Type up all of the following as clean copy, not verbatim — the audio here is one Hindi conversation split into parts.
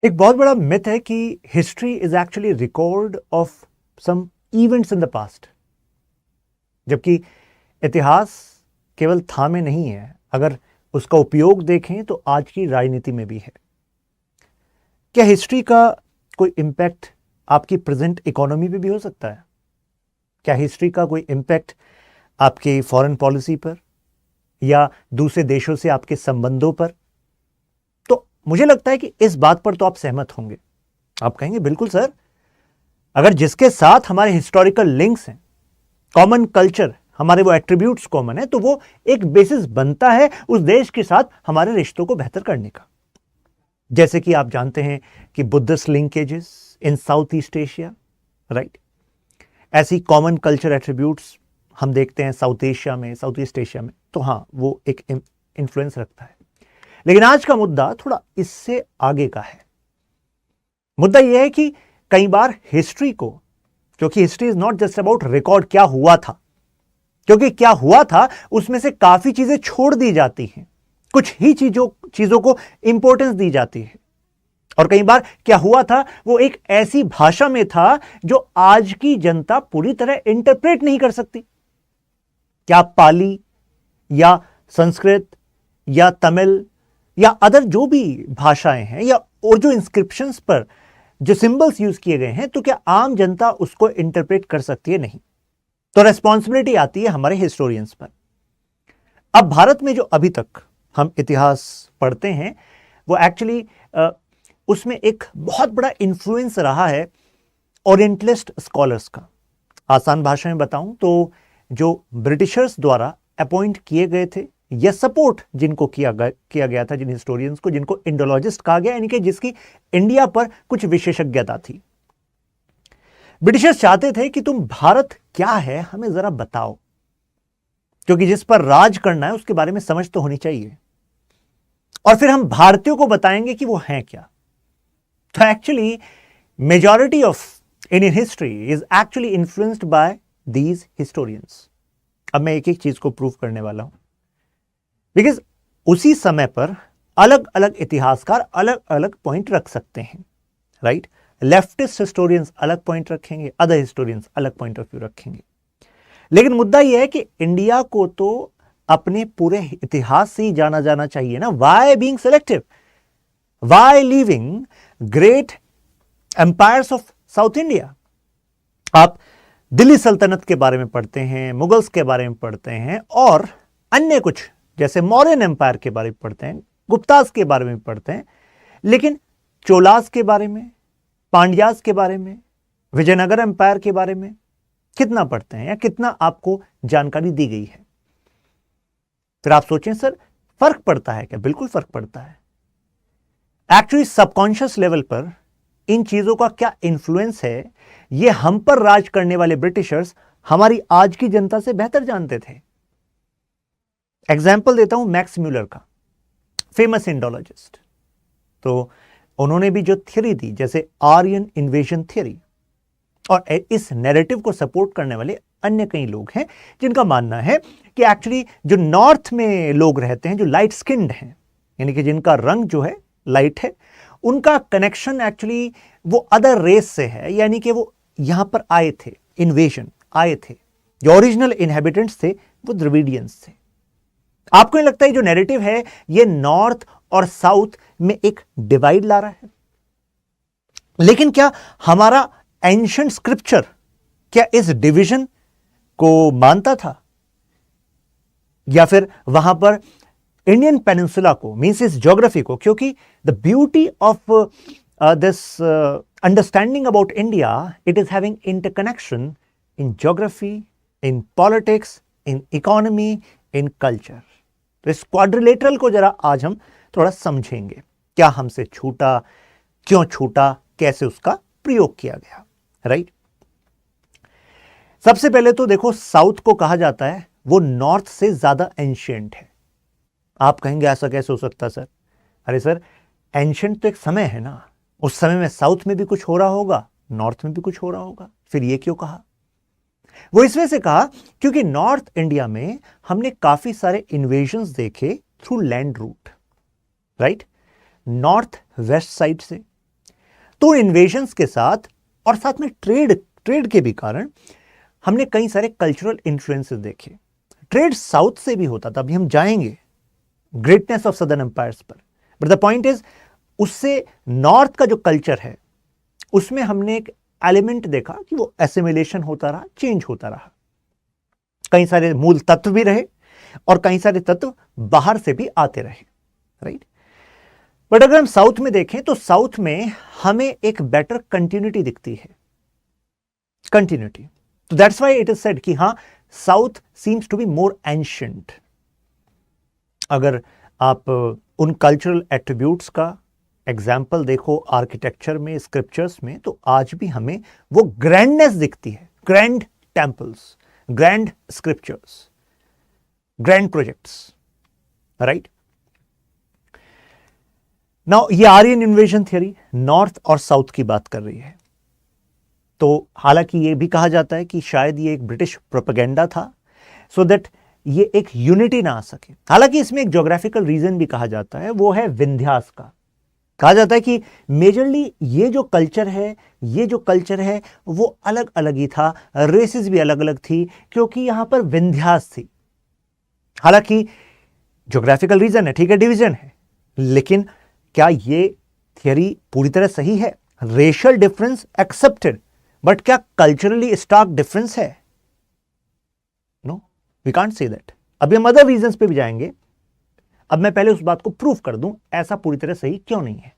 एक बहुत बड़ा मिथ है कि history is actually record of some events in the past, जबकि इतिहास केवल था में नहीं है, अगर उसका उपयोग देखें तो आज की राजनीति में भी है। क्या हिस्ट्री का कोई इम्पैक्ट आपकी प्रेजेंट इकोनॉमी पे भी हो सकता है? क्या हिस्ट्री का कोई इम्पैक्ट आपके फॉरेन पॉलिसी पर या दूसरे देशों से आपके संबंधों पर? तो मुझे लगता है कि इस बात पर तो आप सहमत होंगे। आप कहेंगे बिल्कुल सर, अगर जिसके साथ हमारे हिस्टोरिकल लिंक्स हैं, कॉमन कल्चर, हमारे वो एट्रीब्यूट्स कॉमन है, तो वो एक बेसिस बनता है उस देश के साथ हमारे रिश्तों को बेहतर करने का। जैसे कि आप जानते हैं कि बुद्धिस्ट लिंकेजेस इन साउथ ईस्ट एशिया, राइट? ऐसी कॉमन कल्चर एट्रीब्यूट्स हम देखते हैं साउथ एशिया में, साउथ ईस्ट एशिया में, तो हाँ, वो एक इन्फ्लुएंस रखता है। लेकिन आज का मुद्दा थोड़ा इससे आगे का है। मुद्दा यह है कि कई बार हिस्ट्री को, क्योंकि history is not just about record क्या हुआ था, क्योंकि क्या हुआ था उसमें से काफी चीजें छोड़ दी जाती हैं, कुछ ही चीजों को इंपॉर्टेंस दी जाती है। और कई बार क्या हुआ था वो एक ऐसी भाषा में था जो आज की जनता पूरी तरह इंटरप्रेट नहीं कर सकती। क्या पाली या संस्कृत या तमिल या अदर जो भी भाषाएं हैं, या और जो इंस्क्रिप्शंस पर जो सिंबल्स यूज किए गए हैं, तो क्या आम जनता उसको इंटरप्रेट कर सकती है? नहीं। तो रेस्पॉन्सिबिलिटी आती है हमारे हिस्टोरियंस पर। अब भारत में जो अभी तक हम इतिहास पढ़ते हैं वो एक्चुअली उसमें एक बहुत बड़ा इन्फ्लुएंस रहा है ओरिएंटलिस्ट स्कॉलर्स का। आसान भाषा में बताऊं तो जो ब्रिटिशर्स द्वारा अपॉइंट किए गए थे या सपोर्ट जिनको किया गया था, जिन हिस्टोरियंस को, जिनको इंडोलॉजिस्ट कहा गया, यानी कि जिसकी इंडिया पर कुछ विशेषज्ञता थी। ब्रिटिशर्स चाहते थे कि तुम भारत क्या है हमें जरा बताओ, क्योंकि जिस पर राज करना है उसके बारे में समझ तो होनी चाहिए, और फिर हम भारतीयों को बताएंगे कि वो हैं क्या। तो actually majority of Indian history is actually influenced by these historians. अब मैं एक एक चीज को प्रूव करने वाला हूं, बिकॉज उसी समय पर अलग अलग इतिहासकार अलग अलग पॉइंट रख सकते हैं, राइट? लेफ्टिस्ट हिस्टोरियंस अलग पॉइंट रखेंगे, अदर हिस्टोरियंस अलग पॉइंट ऑफ व्यू रखेंगे। लेकिन मुद्दा यह है कि इंडिया को तो अपने पूरे इतिहास से ही जाना जाना चाहिए ना। Why being selective, why leaving great empires of south India? आप दिल्ली सल्तनत के बारे में पढ़ते हैं, मुगल्स के बारे में पढ़ते हैं, और अन्य कुछ जैसे मौर्यन एम्पायर के बारे में पढ़ते हैं, गुप्तास के बारे में पढ़ते हैं, लेकिन चोलास के बारे में, पांड्यास के बारे में, विजयनगर एम्पायर के बारे में कितना पढ़ते हैं या कितना आपको जानकारी दी गई है? फिर आप सोचें सर, फर्क पड़ता है क्या? बिल्कुल फर्क पड़ता है। एक्चुअली सबकॉन्शियस लेवल पर इन चीजों का क्या इंफ्लुएंस है, ये हम पर राज करने वाले ब्रिटिशर्स हमारी आज की जनता से बेहतर जानते थे। एग्जाम्पल देता हूं मैक्स म्यूलर का, फेमस इंडोलॉजिस्ट। तो उन्होंने भी जो थ्योरी दी, जैसे आर्यन इन्वेजन थ्योरी, और इस नैरेटिव को सपोर्ट करने वाले अन्य कई लोग हैं जिनका मानना है कि एक्चुअली जो नॉर्थ में लोग रहते हैं, जो लाइट स्किन्ड हैं, यानी कि जिनका रंग जो है लाइट है, उनका कनेक्शन एक्चुअली वो अदर रेस से है, यानी कि वो यहां पर आए थे, इन्वेजन आए थे। जो ओरिजिनल इनहेबिटेंट्स थे वो द्रविडियंस थे। आपको नहीं लगता है जो नैरेटिव है ये नॉर्थ और साउथ में एक डिवाइड ला रहा है? लेकिन क्या हमारा एंशिएंट स्क्रिप्चर क्या इस डिवीजन को मानता था, या फिर वहां पर इंडियन पेनिनसुला को, मीन्स इस ज्योग्राफी को? क्योंकि the beauty of this understanding about India, it is having interconnection in geography, in politics, in economy, in culture. तो इस क्वाड्रिलेटरल को जरा आज हम थोड़ा समझेंगे, क्या हमसे छूटा, क्यों छूटा, कैसे उसका प्रयोग किया गया, राइट? सबसे पहले तो देखो, साउथ को कहा जाता है वो नॉर्थ से ज्यादा एंशिएंट है। आप कहेंगे ऐसा कैसे हो सकता सर? अरे सर, एंशिएंट तो एक समय है ना, उस समय में साउथ में भी कुछ हो रहा होगा, नॉर्थ में भी कुछ हो रहा होगा, फिर ये क्यों कहा? वो इस वजह से कहा क्योंकि नॉर्थ इंडिया में हमने काफी सारे इन्वेजन्स देखे through land route, right? North west side से, तो इन्वेजन्स के साथ और साथ में ट्रेड के भी कारण हमने कई सारे कल्चरल इन्फ्लुएंसेस देखे। ट्रेड साउथ से भी होता था, अभी हम जाएंगे ग्रेटनेस ऑफ सदर्न एम्पायर्स पर, बट द पॉइंट इज उससे नॉर्थ का जो कल्चर है उसमें हमने एक एलिमेंट देखा कि वो एसिमिलेशन होता रहा, चेंज होता रहा। कई सारे मूल तत्व भी रहे और कई सारे तत्व बाहर से भी आते रहे, राइट। बट अगर हम साउथ में देखें तो साउथ में हमें एक बेटर कंटिन्यूटी दिखती है, कंटिन्यूटी। तो that's why it is said कि हां, south seems to be more ancient. अगर आप उन कल्चरल एट्रीब्यूट्स का एग्जाम्पल देखो आर्किटेक्चर में, स्क्रिप्चर्स में, तो आज भी हमें वो ग्रैंडनेस दिखती है। Grand temples, grand scriptures, grand projects, right. Now ये आर्यन इन्वेजन थियरी नॉर्थ और साउथ की बात कर रही है। तो हालांकि ये भी कहा जाता है कि शायद ये एक ब्रिटिश प्रोपेगेंडा था सो दैट ये एक यूनिटी ना आ सके। हालांकि इसमें एक ज्योग्राफिकल रीजन भी कहा जाता है, वो है विंध्यास का। कहा जाता है कि मेजरली ये जो कल्चर है वो अलग अलग ही था, रेसेस भी अलग अलग थी, क्योंकि यहां पर विंध्यास थी। हालांकि ज्योग्राफिकल रीजन है, ठीक है, डिवीजन है, लेकिन क्या ये थियरी पूरी तरह सही है? रेशियल डिफरेंस एक्सेप्टेड, बट क्या कल्चरली स्टार्क डिफरेंस है? No, we can't say that. अभी हम अदर रीजंस पे भी जाएंगे। अब मैं पहले उस बात को प्रूफ कर दूं ऐसा पूरी तरह सही क्यों नहीं है।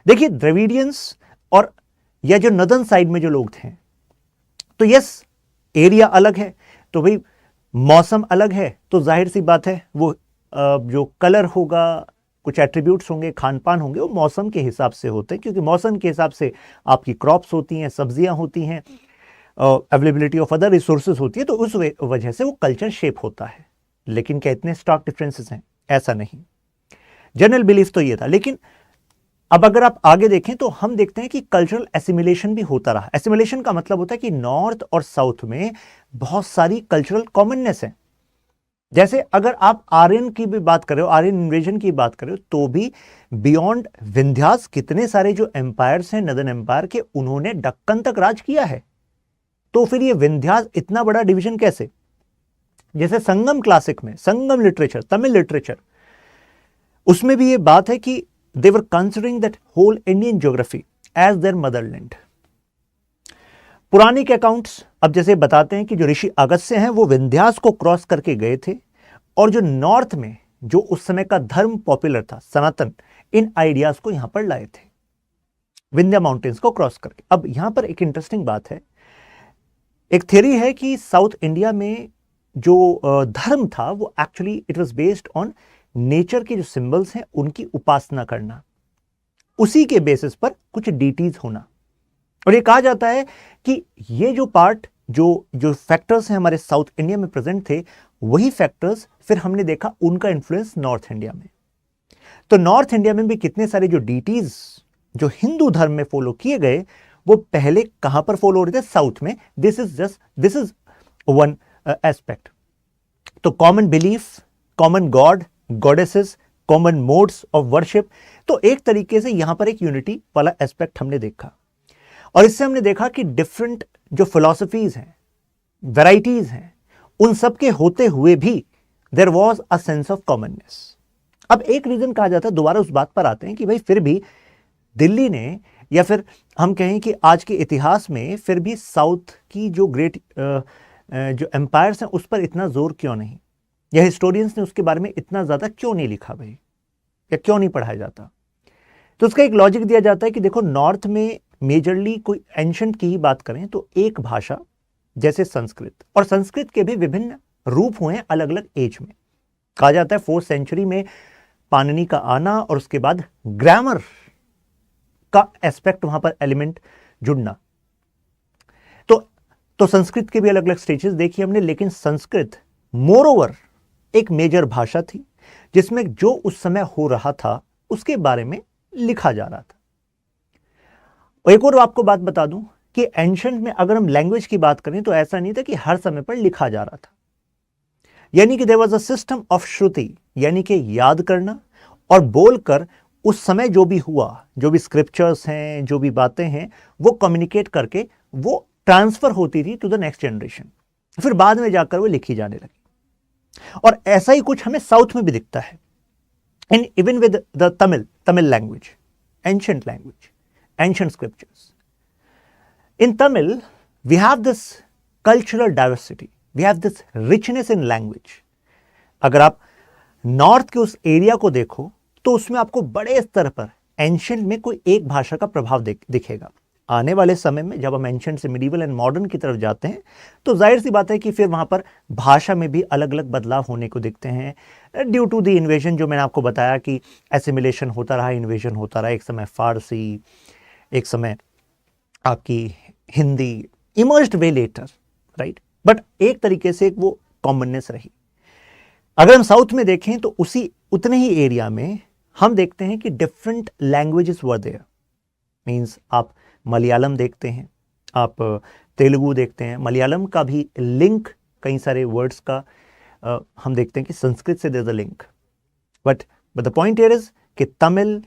देखिए, द्रविडियंस और या जो नदन साइड में जो लोग थे, तो यस एरिया अलग है, तो भाई मौसम अलग है, तो जाहिर सी बात है वो जो कलर होगा, कुछ एट्रीब्यूट्स होंगे, खान पान होंगे, वो मौसम के हिसाब से होते हैं, क्योंकि मौसम के हिसाब से आपकी क्रॉप्स होती हैं, सब्जियां होती हैं, अवेलेबिलिटी ऑफ अदर रिसोर्सेज होती है, तो उस वजह से वो कल्चर शेप होता है। लेकिन क्या इतने स्टार्क डिफरेंसेस हैं? ऐसा नहीं। जनरल बिलीफ तो ये था। लेकिन अब अगर आप आगे देखें तो हम देखते हैं कि कल्चरल एसिमिलेशन भी होता रहा। एसिमिलेशन का मतलब होता है कि नॉर्थ और साउथ में बहुत सारी कल्चरल कॉमननेस है। जैसे अगर आप आर्यन की भी बात कर रहे हो, आर्यन इन्वेजन की बात कर रहे हो, तो भी बियॉन्ड विंध्यास कितने सारे जो एम्पायर्स हैं नदन एम्पायर के, उन्होंने दक्कन तक राज किया है। तो फिर ये विंध्यास इतना बड़ा डिवीजन कैसे? जैसे संगम क्लासिक में, संगम लिटरेचर, तमिल लिटरेचर, उसमें भी ये बात है कि they were considering that whole Indian geography as their motherland. Puranic accounts अब जैसे बताते हैं कि जो ऋषि अगस्त्य हैं वो विंध्यास को क्रॉस करके गए थे, और जो नॉर्थ में जो उस समय का धर्म पॉपुलर था, सनातन, इन आइडियाज को यहां पर लाए थे विंध्या माउंटेन्स को क्रॉस करके। अब यहां पर एक इंटरेस्टिंग बात है, एक थ्योरी है कि साउथ इंडिया में जो धर्म था वो actually it was based on nature के जो सिंबल्स हैं उनकी उपासना करना, उसी के बेसिस पर कुछ डीटीज होना। और ये कहा जाता है कि ये जो पार्ट जो फैक्टर्स हैं हमारे साउथ इंडिया में प्रेजेंट थे, वही फैक्टर्स फिर हमने देखा उनका इन्फ्लुएंस नॉर्थ इंडिया में। तो नॉर्थ इंडिया में भी कितने सारे जो डीटीज जो हिंदू धर्म में फॉलो किए गए, वो पहले कहां पर फॉलो हो रहे थे? साउथ में। This is one aspect. तो common belief, common god, goddesses, common modes of worship, तो एक तरीके से यहां पर एक यूनिटी वाला एस्पेक्ट हमने देखा। और इससे हमने देखा कि डिफरेंट जो फिलॉसफीज हैं, वैराइटीज हैं, उन सब के होते हुए भी there was a sense of commonness. अब एक रीजन कहा जाता है, दोबारा उस बात पर आते हैं कि भाई फिर भी दिल्ली ने, या फिर हम कहें कि आज के इतिहास में फिर भी साउथ की जो ग्रेट जो एम्पायर्स हैं उस पर इतना जोर क्यों नहीं, या हिस्टोरियंस ने उसके बारे में इतना ज्यादा क्यों नहीं लिखा भाई, या क्यों नहीं पढ़ाया जाता? तो उसका एक लॉजिक दिया जाता है कि देखो, नॉर्थ में मेजरली कोई एंशंट की ही बात करें तो एक भाषा जैसे संस्कृत, और संस्कृत के भी विभिन्न रूप हुए हैं अलग अलग एज में। कहा जाता है 4th सेंचुरी में पाणिनि का आना, और उसके बाद ग्रामर का एस्पेक्ट वहां पर एलिमेंट जुड़ना। तो संस्कृत के भी अलग अलग स्टेजेस देखी हमने, लेकिन संस्कृत मोरओवर एक मेजर भाषा थी जिसमें जो उस समय हो रहा था उसके बारे में लिखा जा रहा था। और एक और आपको बात बता दूं कि एंशंट में अगर हम लैंग्वेज की बात करें तो ऐसा नहीं था कि हर समय पर लिखा जा रहा था, यानी कि there was a system of shruti, यानी कि याद करना और बोलकर उस समय जो भी हुआ, जो भी स्क्रिप्चर्स हैं, जो भी बातें हैं, वो कम्युनिकेट करके वो ट्रांसफर होती थी टू द नेक्स्ट जनरेशन, फिर बाद में जाकर वो लिखी जाने लगी। और ऐसा ही कुछ हमें साउथ में भी दिखता है, in even with the Tamil language, ancient language, ancient scriptures. In Tamil we have this cultural diversity, we have this richness in language. अगर आप नॉर्थ के उस एरिया को देखो तो उसमें आपको बड़े स्तर पर एंशिएंट में कोई एक भाषा का प्रभाव दिखेगा। आने वाले समय में जब हम एंशिएंट से मिडीवल एंड मॉडर्न की तरफ जाते हैं तो जाहिर सी बात है कि फिर वहां पर भाषा में भी अलग अलग बदलाव होने को दिखते हैं ड्यू टू द इन्वेजन। जो मैंने आपको बताया कि एसिमिलेशन होता रहा, इन्वेजन होता रहा, एक समय फारसी, एक समय आपकी Hindi, emerged way later, right. But एक तरीके से वो कॉमननेस रही। अगर हम साउथ में देखें तो उतने ही एरिया में हम देखते हैं कि different languages were there. Means आप मलयालम देखते हैं, आप तेलुगु देखते हैं। मलयालम का भी लिंक कई सारे वर्ड्स का हम देखते हैं कि संस्कृत से there is a link. But the point here is कि तमिल,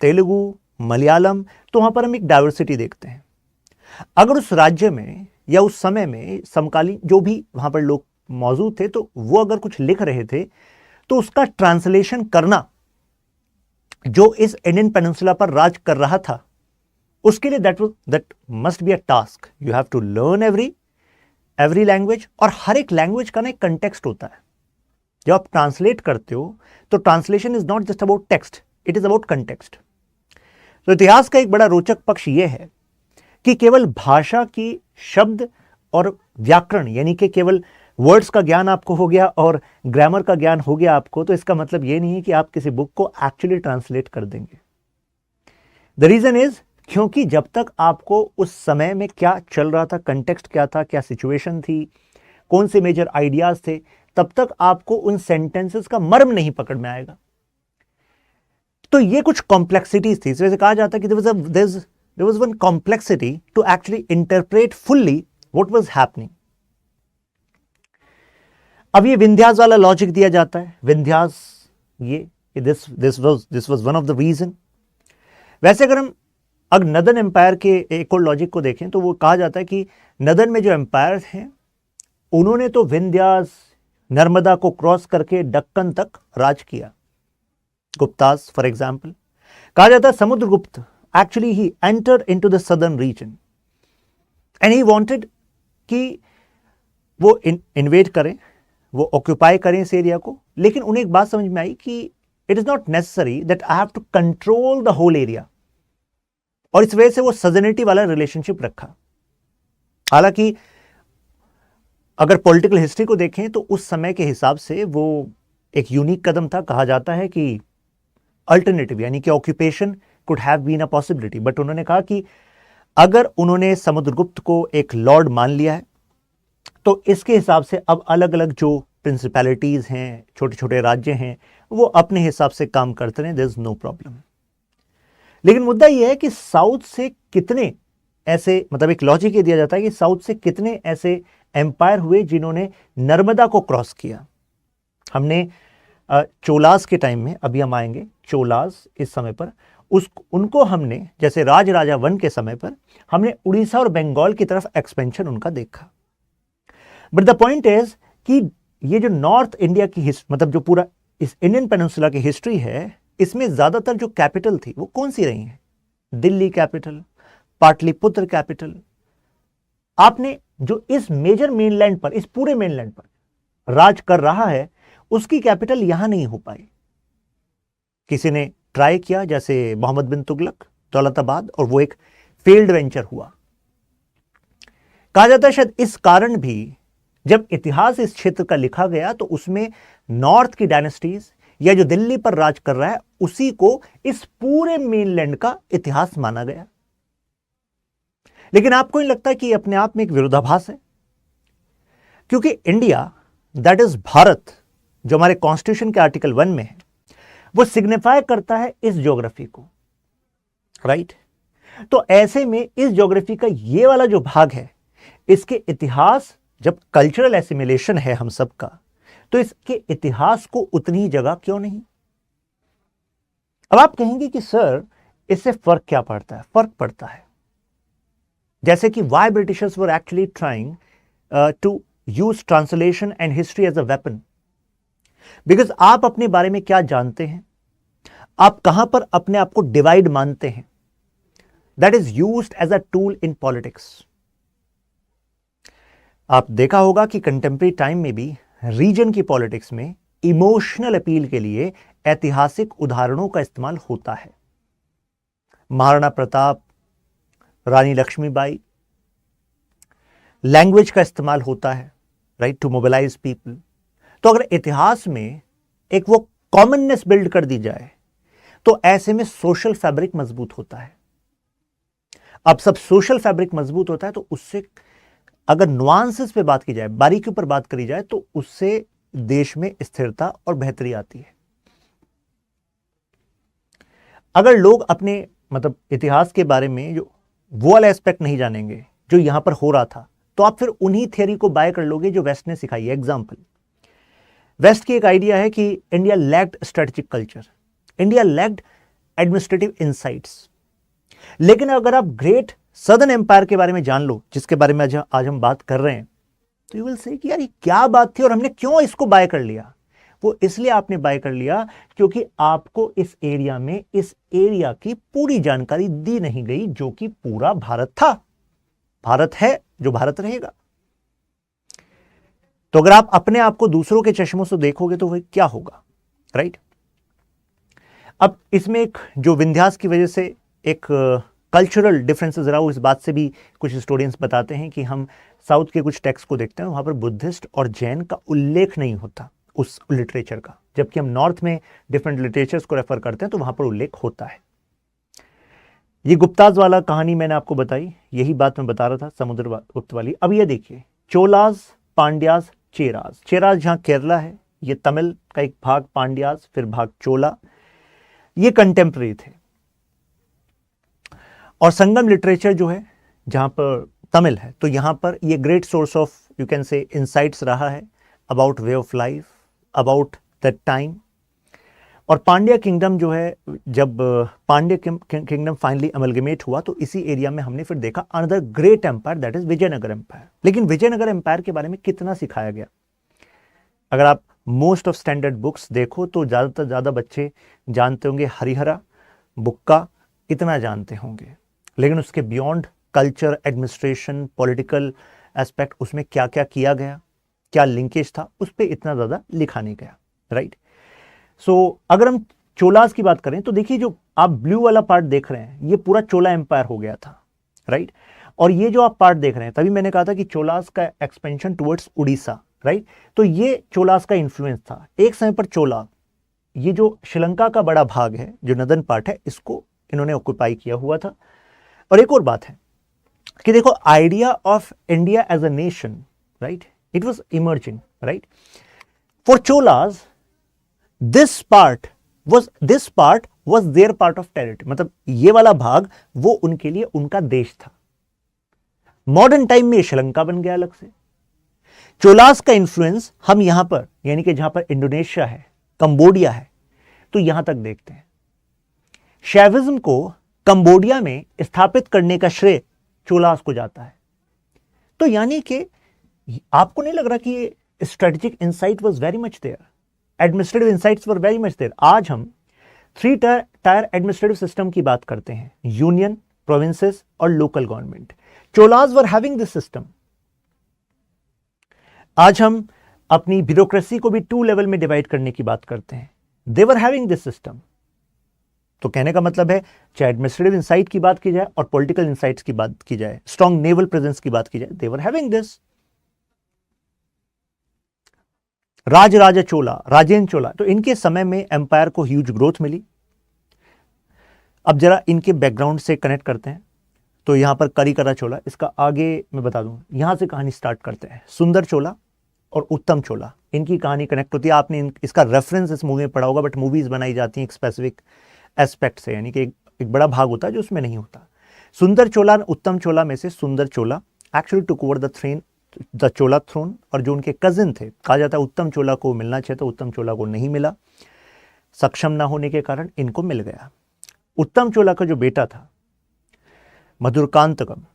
तेलुगु, मलयालम, तो वहां पर हम एक डाइवर्सिटी देखते हैं। अगर उस राज्य में या उस समय में समकालीन जो भी वहां पर लोग मौजूद थे तो वो अगर कुछ लिख रहे थे तो उसका ट्रांसलेशन करना जो इस इंडियन पेनिनसुला पर राज कर रहा था उसके लिए that must be a task. You have to learn every language, और हर एक लैंग्वेज का ना एक कंटेक्स्ट होता है। जब आप ट्रांसलेट करते हो तो translation is not just about text, it is about context. तो इतिहास का एक बड़ा रोचक पक्ष यह है कि केवल भाषा की शब्द और व्याकरण यानी कि केवल वर्ड्स का ज्ञान आपको हो गया और ग्रामर का ज्ञान हो गया आपको, तो इसका मतलब यह नहीं है कि आप किसी बुक को एक्चुअली ट्रांसलेट कर देंगे। द रीजन इज क्योंकि जब तक आपको उस समय में क्या चल रहा था, कंटेक्स्ट क्या था, क्या सिचुएशन थी, कौन से मेजर आइडियाज थे, तब तक आपको उन सेंटेंसेस का मर्म नहीं पकड़ में आएगा। तो ये कुछ कॉम्प्लेक्सिटीज थी। इस वजह से कहा जाता है कि there was one complexity to actually interpret fully what was happening. अब ये विंध्यास वाला लॉजिक दिया जाता है। Vindhyas this was one of the reason. वैसे अगर नदन एम्पायर के एक और लॉजिक को देखें तो वो कहा जाता है कि नदन में जो एम्पायर हैं उन्होंने तो विंध्यास, नर्मदा को क्रॉस करके दक्कन तक राज किया। गुप्तास फॉर एग्जाम्पल, कहा जाता है Samudragupta actually he entered into the southern region and he wanted कि वो इन्वेड करें, वो ऑक्यूपाई करें इस एरिया को, लेकिन उन्हें एक बात समझ में आई कि it is not necessary that I have to control the whole area, और इस वजह से वो सजनिटी वाला रिलेशनशिप रखा। हालांकि अगर पॉलिटिकल हिस्ट्री को देखें तो उस समय के हिसाब से वो एक यूनिक कदम था। कहा जाता है कि अल्टरनेटिव यानी कि occupation could have been a possibility, but उन्होंने कहा कि अगर उन्होंने समुद्रगुप्त को एक लॉर्ड मान लिया है तो इसके हिसाब से अब अलग अलग जो प्रिंसिपैलिटीज हैं, छोटे छोटे राज्य हैं, वो अपने हिसाब से काम करते रहे, देयर इज नो प्रॉब्लम। लेकिन मुद्दा यह है कि साउथ से कितने ऐसे, मतलब एक लॉजिक ये दिया जाता है कि साउथ से कितने ऐसे एम्पायर हुए जिन्होंने नर्मदा को क्रॉस किया। हमने चोलास के टाइम में, अभी हम आएंगे चोलास, इस समय पर उनको हमने जैसे राजा वन के समय पर हमने उड़ीसा और बंगाल की तरफ एक्सपेंशन उनका देखा। बट द पॉइंट इज कि ये जो नॉर्थ इंडिया की मतलब जो पूरा इस इंडियन पेनिनसुला की हिस्ट्री है, इसमें ज्यादातर जो कैपिटल थी वो कौन सी रही हैं? Delhi capital, Pataliputra capital. आपने जो इस मेजर मेनलैंड पर, इस पूरे मेनलैंड पर राज कर रहा है, उसकी कैपिटल यहां नहीं हो पाई। किसी ने ट्राई किया, जैसे मोहम्मद बिन तुगलक, दौलताबाद, और वो एक फेल्ड वेंचर हुआ। कहा जाता है शायद इस कारण भी जब इतिहास इस क्षेत्र का लिखा गया तो उसमें नॉर्थ की डायनेस्टीज या जो दिल्ली पर राज कर रहा है उसी को इस पूरे मेनलैंड का इतिहास माना गया। लेकिन आपको नहीं लगता कि अपने आप में एक विरोधाभास है? क्योंकि इंडिया, दैट इज भारत, जो हमारे कॉन्स्टिट्यूशन के आर्टिकल 1 में है, वो सिग्निफाई करता है इस ज्योग्राफी को, राइट? तो ऐसे में इस ज्योग्राफी का ये वाला जो भाग है, इसके इतिहास, जब कल्चरल एसिमिलेशन है हम सबका, तो इसके इतिहास को उतनी जगह क्यों नहीं? अब आप कहेंगे कि सर इससे फर्क क्या पड़ता है? फर्क पड़ता है, जैसे कि why Britishers were actually trying to use translation and history as a weapon. Because आप अपने बारे में क्या जानते हैं, आप कहां पर अपने आप को डिवाइड मानते हैं, that is used as a tool in politics. आप देखा होगा कि कंटेम्प्रेरी टाइम में भी रीजन की पॉलिटिक्स में इमोशनल अपील के लिए ऐतिहासिक उदाहरणों का इस्तेमाल होता है। महाराणा प्रताप, रानी लक्ष्मीबाई, लैंग्वेज का इस्तेमाल होता है, राइट, टू मोबिलाइज पीपल। तो अगर इतिहास में एक वो कॉमननेस बिल्ड कर दी जाए तो ऐसे में सोशल फैब्रिक मजबूत होता है। अब सब सोशल फैब्रिक मजबूत होता है तो उससे अगर नुआंसेस पे बात की जाए, बारीकी पर बात करी जाए, तो उससे देश में स्थिरता और बेहतरी आती है। अगर लोग अपने मतलब इतिहास के बारे में जो वो वाला एस्पेक्ट नहीं जानेंगे जो यहां पर हो रहा था, तो आप फिर उन्हीं थियरी को बाय कर लोगे जो वेस्ट ने सिखाई है। एग्जाम्पल, वेस्ट की एक आइडिया है कि India lacked strategic culture, India lacked administrative insights. लेकिन अगर आप ग्रेट सदर्न एम्पायर के बारे में जान लो, जिसके बारे में आज हम बात कर रहे हैं, तो यू विल से कि यार ये क्या बात थी और हमने क्यों इसको बाय कर लिया। वो इसलिए आपने बाय कर लिया क्योंकि आपको इस एरिया में इस एरिया की पूरी जानकारी दी नहीं गई, जो कि पूरा भारत था, भारत है, जो भारत रहेगा। तो अगर आप अपने आप को दूसरों के चश्मों से देखोगे तो वह क्या होगा, राइट। अब इसमें एक जो विंध्यास की वजह से एक कल्चरल डिफरेंसेस रहा, इस बात से भी कुछ हिस्टोरियंस बताते हैं कि हम साउथ के कुछ टेक्स्ट को देखते हैं, वहां पर बुद्धिस्ट और जैन का उल्लेख नहीं होता उस लिटरेचर का, जबकि हम नॉर्थ में डिफरेंट लिटरेचर्स को रेफर करते हैं तो वहां पर उल्लेख होता है। ये गुप्ताज वाला कहानी मैंने आपको बताई, यही बात मैं बता रहा था, समुद्र गुप्त वाली। अब ये देखिए, चोलाज, पांड्याज, चेराज। चेराज जहां केरला है, ये तमिल का एक भाग, पांड्याज फिर भाग चोला, ये कंटेम्प्रेरी थे। और संगम लिटरेचर जो है जहां पर तमिल है, तो यहां पर ये great source of you can से इनसाइट्स रहा है about way of life, about that time. और पांड्या किंगडम जो है, जब पांड्या किंगडम फाइनली अमलगमेट हुआ तो इसी एरिया में हमने फिर देखा another great empire, that is Vijayanagara empire. लेकिन विजयनगर एम्पायर के बारे में कितना सिखाया गया? अगर आप मोस्ट ऑफ स्टैंडर्ड बुक्स देखो तो ज्यादातर ज्यादा बच्चे जानते होंगे हरिहरा, बुक्का, इतना जानते होंगे, लेकिन उसके beyond culture, administration, political aspect, उसमें क्या क्या किया गया, क्या लिंकेज था, उस पर इतना ज्यादा लिखा नहीं गया, राइट। सो अगर हम चोलास की बात करें तो देखिए, जो आप ब्लू वाला पार्ट देख रहे हैं, ये पूरा चोला एम्पायर हो गया था, राइट। और ये जो आप पार्ट देख रहे हैं, तभी मैंने कहा था कि चोलास का एक्सपेंशन टुवर्ड्स उड़ीसा, राइट। तो ये चोलास का इन्फ्लुएंस था। एक समय पर चोला, ये जो श्रीलंका का बड़ा भाग है, जो नदन पार्ट है, इसको इन्होंने ऑक्यूपाई किया हुआ था। और एक और बात है कि देखो, idea of India as a nation, right, it was emerging, right. For Cholas this part was there part of territory, मतलब ये वाला भाग वो उनके लिए उनका देश था। मॉडर्न टाइम में श्रीलंका बन गया अलग से। चोलास का इंफ्लुएंस हम यहां पर, यानी कि जहां पर इंडोनेशिया है, कंबोडिया है, तो यहां तक देखते हैं। शैविज्म को कंबोडिया में स्थापित करने का श्रेय चोलास को जाता है। तो यानी कि आपको नहीं लग रहा कि ये strategic insight was very much there, administrative insights were very much there. आज हम 3 टायर एडमिनिस्ट्रेटिव सिस्टम की बात करते हैं, यूनियन, प्रोविंसेस और local government. Cholas were having this system. आज हम अपनी ब्यूरोक्रेसी को भी 2 लेवल में डिवाइड करने की बात करते हैं, दे वर हैविंग दिस सिस्टम। तो कहने का मतलब है, चाहे एडमिनिस्ट्रेटिव इनसाइट की बात की जाए और पॉलिटिकल इनसाइट्स की बात की जाए, स्ट्रॉन्ग नेवल प्रेजेंस की बात की जाए, दे वर हैविंग दिस। राजराजा चोला, राजेंद्र चोला, तो इनके समय में एम्पायर को ह्यूज ग्रोथ मिली। अब जरा इनके बैकग्राउंड से कनेक्ट करते हैं। तो यहां पर करिकरा चोला, इसका आगे मैं बता दूं, यहां से कहानी स्टार्ट करते हैं। सुंदर चोला और उत्तम चोला, इनकी कहानी कनेक्ट होती है। आपने इसका रेफरेंस इस मूवी में पढ़ा होगा, बट मूवीज बनाई जाती हैं एक स्पेसिफिक एस्पेक्ट से, यानी कि एक बड़ा भाग होता है जो उसमें नहीं होता। सुंदर चोला, उत्तम चोला में से Sundar Chola actually took over the Chola throne, और जो उनके कजिन थे, कहा जाता है उत्तम चोला को मिलना चाहिए था, उत्तम चोला को नहीं मिला। सक्षम ना होने के कारण इनको मिल गया। उत्तम चोला का जो बेटा था मधुरकांतकम,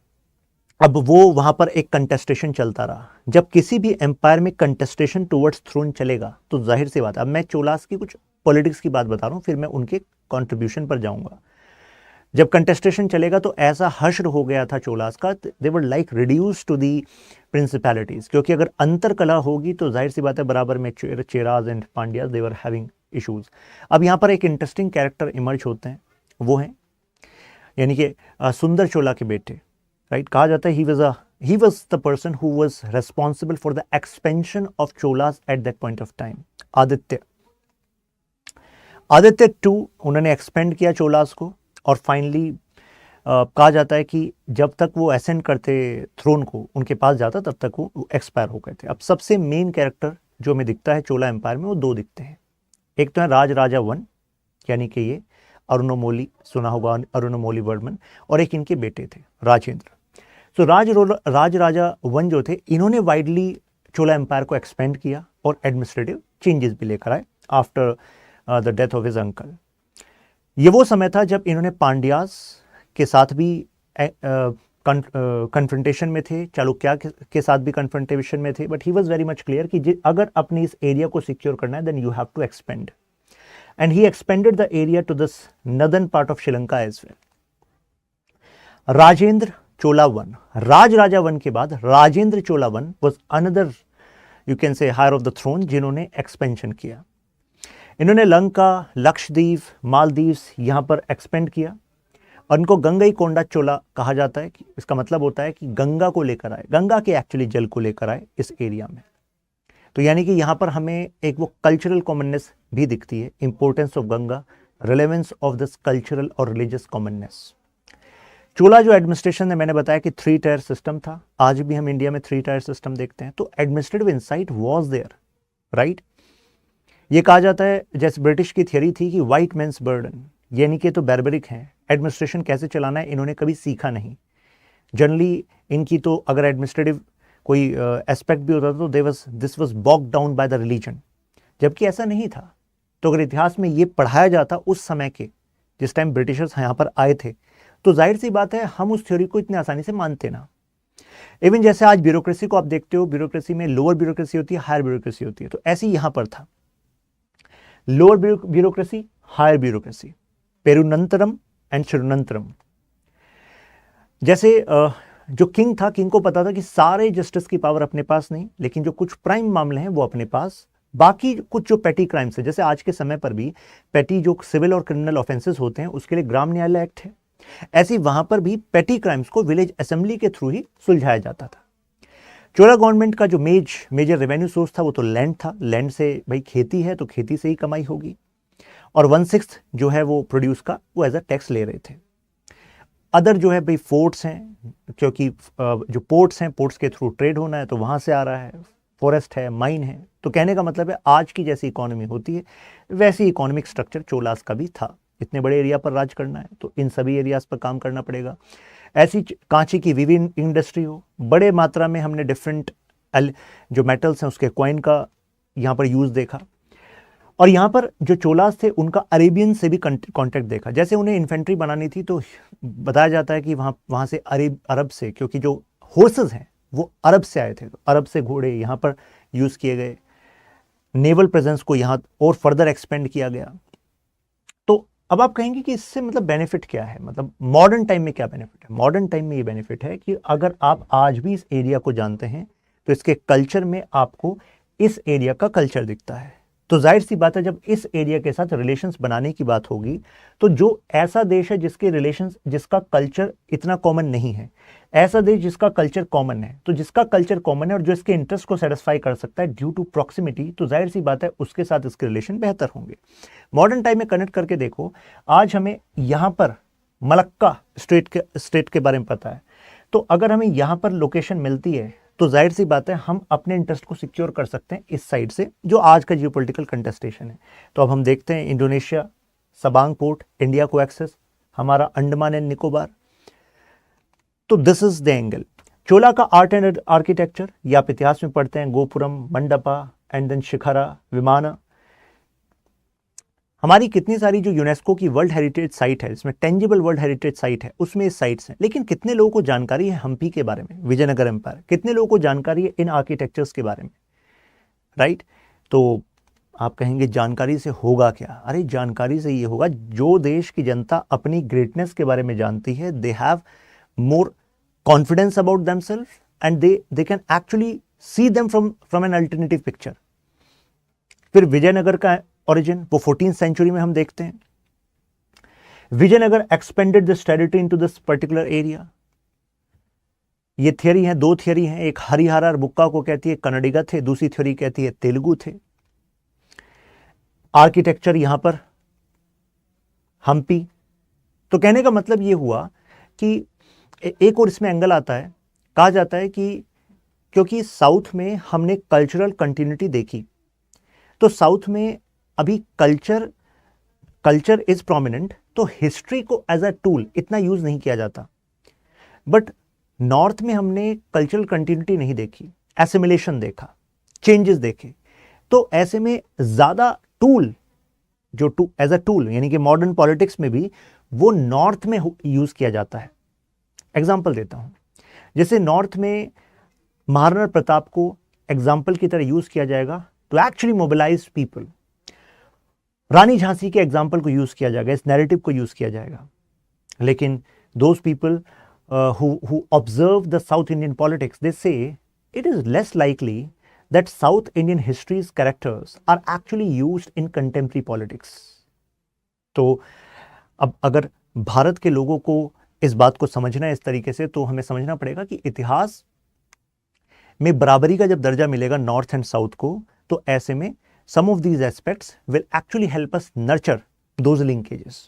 अब वो वहां पर एक कंटेस्टेशन चलता रहा। जब किसी भी एम्पायर में कंटेस्टेशन टुवर्ड्स थ्रोन चलेगा तो जाहिर सी बात है, अब मैं चोलास की कुछ पॉलिटिक्स की बात बता रहा हूं, फिर मैं उनके कंट्रीब्यूशन पर जाऊंगा। जब कंटेस्टेशन चलेगा तो ऐसा हश्र हो गया था चोलास का, they were like reduce to the principalities, क्योंकि अगर अंतर कला होगी तो जाहिर सी बात है बराबर में Cheras and Pandyas they were having issues. अब यहाँ पर एक इंटरेस्टिंग कैरेक्टर इमर्ज होते हैं, वो हैं यानी कि सुंदर चोला के बेटे, राइट। कहा जाता है he was the person who was responsible for the expansion of Cholas at that point of time। Aditya two उन्होंने एक्सपेंड किया चोलास को, और फाइनली कहा जाता है कि जब तक वो असेंड करते थ्रोन को, उनके पास जाता, तब तक वो एक्सपायर हो गए थे। अब सबसे मेन कैरेक्टर जो हमें दिखता है चोला एम्पायर में, वो दो दिखते हैं। एक तो है राज राजा वन, यानी कि ये अरुणमोली, सुना होगा अरुणमोली वर्मन, और एक इनके बेटे थे राजेंद्र। तो राज राजा वन जो थे, इन्होंने वाइडली चोला एम्पायर को एक्सपेंड किया और एडमिनिस्ट्रेटिव चेंजेस भी लेकर आए after the death of his uncle. ये वो समय था जब इन्होंने पांड्यास के साथ भी कन्फ्रंटेशन में थे, चालुक्या के साथ भी कन्फ्रंटेशन में थे, but he was very much clear कि अगर अपने इस एरिया को सिक्योर करना है then you have to expand, and he expanded the area to this northern part of Sri Lanka as well. Rajendra Chola one, Raja Raja one के बाद Rajendra Chola one was another you can say higher of the throne, जिन्होंने एक्सपेंशन किया। इन्होंने लंका, लक्षद्वीप, मालदीव्स यहाँ पर एक्सपेंड किया, और इनको गंगई कोंडा चोला कहा जाता है। कि इसका मतलब होता है कि गंगा को लेकर आए, गंगा के एक्चुअली जल को लेकर आए इस एरिया में। तो यानी कि यहाँ पर हमें एक वो कल्चरल कॉमननेस भी दिखती है, importance of Ganga, relevance of this cultural और रिलीजियस कॉमननेस। चोला जो एडमिनिस्ट्रेशन है, मैंने बताया कि 3 टायर सिस्टम था, आज भी हम इंडिया में 3 टायर सिस्टम देखते हैं। तो administrative insight was there, right. ये कहा जाता है, जैसे ब्रिटिश की थियरी थी कि वाइट मैंस बर्डन, यानी कि तो बैरबरिक हैं, एडमिनिस्ट्रेशन कैसे चलाना है इन्होंने कभी सीखा नहीं। जनरली इनकी तो अगर एडमिनिस्ट्रेटिव कोई एस्पेक्ट भी होता था तो this was backed down by the religion, जबकि ऐसा नहीं था। तो अगर इतिहास में ये पढ़ाया जाता उस समय के, जिस टाइम ब्रिटिशर्स यहाँ पर आए थे, तो जाहिर सी बात है हम उस थ्योरी को इतनी आसानी से मानते ना। इवन जैसे आज ब्यूरोक्रेसी को आप देखते हो, ब्यूरोक्रेसी में लोअर ब्यूरोक्रेसी होती है, हायर ब्यूरोक्रेसी होती है, तो ऐसे यहाँ पर था, lower bureaucracy, higher bureaucracy, Perundaram and Sirudaram. जैसे जो किंग था, किंग को पता था कि सारे जस्टिस की पावर अपने पास नहीं, लेकिन जो कुछ प्राइम मामले हैं वो अपने पास, बाकी कुछ जो पेटी क्राइम्स है, जैसे आज के समय पर भी पेटी जो सिविल और क्रिमिनल ऑफेंसेस होते हैं उसके लिए ग्राम न्यायालय एक्ट है, ऐसे वहां पर भी पेटी क्राइम्स को विलेज असेंबली के थ्रू ही सुलझाया जाता था। चोला गवर्नमेंट का जो मेजर रेवेन्यू सोर्स था वो तो लैंड था, लैंड से भाई खेती है तो खेती से ही कमाई होगी, और 1/6 जो है वो प्रोड्यूस का वो एज अ टैक्स ले रहे थे। अदर जो है भाई फोर्ट्स हैं, क्योंकि जो पोर्ट्स हैं, पोर्ट्स के थ्रू ट्रेड होना है तो वहां से आ रहा है, फॉरेस्ट है, माइन है। तो कहने का मतलब है आज की जैसी इकोनॉमी होती है वैसी इकोनॉमिक स्ट्रक्चर चोलास का भी था। इतने बड़े एरिया पर राज करना है तो इन सभी एरियाज पर काम करना पड़ेगा। ऐसी कांची की विविंग इंडस्ट्री हो, बड़े मात्रा में हमने डिफरेंट जो मेटल्स हैं उसके कॉइन का यहाँ पर यूज देखा, और यहाँ पर जो चोलास थे उनका अरेबियन से भी कॉन्टेक्ट देखा। जैसे उन्हें इन्फेंट्री बनानी थी तो बताया जाता है कि वहाँ से अरब से, क्योंकि जो हॉर्सेस हैं वो अरब से आए थे, तो अरब से घोड़े यहाँ पर यूज़ किए गए, नेवल प्रेजेंस को यहाँ और फर्दर एक्सपेंड किया गया। तो अब आप कहेंगे कि इससे मतलब बेनिफिट क्या है, मतलब मॉडर्न टाइम में क्या बेनिफिट है। मॉडर्न टाइम में ये बेनिफिट है कि अगर आप आज भी इस एरिया को जानते हैं तो इसके कल्चर में आपको इस एरिया का कल्चर दिखता है। तो जाहिर सी बात है जब इस एरिया के साथ रिलेशंस बनाने की बात होगी तो जो ऐसा देश है जिसके रिलेशंस, जिसका कल्चर इतना कॉमन नहीं है, ऐसा देश जिसका कल्चर कॉमन है, तो जिसका कल्चर कॉमन है और जो इसके इंटरेस्ट को सेटिस्फाई कर सकता है ड्यू टू प्रॉक्सिमिटी, तो जाहिर सी बात है उसके साथ इसके रिलेशन बेहतर होंगे। मॉडर्न टाइम में कनेक्ट करके देखो, आज हमें यहाँ पर मलक्का स्टेट के बारे में पता है, तो अगर हमें यहाँ पर लोकेशन मिलती है तो जाहिर सी बात है हम अपने इंटरेस्ट को सिक्योर कर सकते हैं इस साइड से, जो आज का जियोपॉलिटिकल कंटेस्टेशन है। तो अब हम देखते हैं इंडोनेशिया, सबांग पोर्ट, इंडिया को एक्सेस, हमारा अंडमान एंड निकोबार। तो दिस इज द एंगल। चोला का आर्ट एंड आर्किटेक्चर, या आप इतिहास में पढ़ते हैं गोपुरम, मंडपा एंड देन शिखरा, विमाना। हमारी कितनी सारी जो यूनेस्को की वर्ल्ड हेरिटेज साइट है, इसमें टेंजिबल वर्ल्ड हेरिटेज साइट है, उसमें साइट्स हैं, लेकिन कितने लोगों को जानकारी है हम्पी के बारे में, विजयनगर एम्पायर, कितने लोगों को जानकारी है इन आर्किटेक्चर्स के बारे में, राइट? तो आप कहेंगे जानकारी से होगा क्या? अरे जानकारी से ये होगा, जो देश की जनता अपनी ग्रेटनेस के बारे में जानती है, they have more confidence about themself and they can actually see them from an alternative picture. फिर विजयनगर का ओरिजिन वो 14th सेंचुरी में हम देखते हैं। Vijayanagara expanded this territory into this particular area. ये थियरी है, दो थियरी हैं, एक हरिहर बुक्का को कहती है कन्नडिगा थे, दूसरी थ्योरी कहती है तेलुगु थे। आर्किटेक्चर यहां पर हम्पी। तो कहने का मतलब ये हुआ कि एक और इसमें एंगल आता है, कहा जाता है कि क्योंकि साउथ में हमने कल्चरल कंटिन्यूटी देखी, तो साउथ में अभी कल्चर इज प्रोमिनेंट, तो हिस्ट्री को एज अ टूल इतना यूज नहीं किया जाता। बट नॉर्थ में हमने कल्चरल कंटिन्यूटी नहीं देखी, एसिमिलेशन देखा, चेंजेस देखे, तो ऐसे में ज्यादा टूल जो एज अ टूल यानी कि मॉडर्न पॉलिटिक्स में भी वो नॉर्थ में यूज किया जाता है। एग्जाम्पल देता हूं, जैसे नॉर्थ में महाराणा प्रताप को एग्जाम्पल की तरह यूज किया जाएगा टू एक्चुअली मोबिलाइज पीपल। रानी झांसी के एग्जाम्पल को यूज किया जाएगा, इस नैरेटिव को यूज किया जाएगा। लेकिन those people who observe the South Indian politics, they say it is less likely that South Indian history's characters are actually used in contemporary politics. तो अब अगर भारत के लोगों को इस बात को समझना है इस तरीके से, तो हमें समझना पड़ेगा कि इतिहास में बराबरी का जब दर्जा मिलेगा नॉर्थ एंड साउथ को, तो ऐसे में some of these aspects will actually help us nurture those linkages.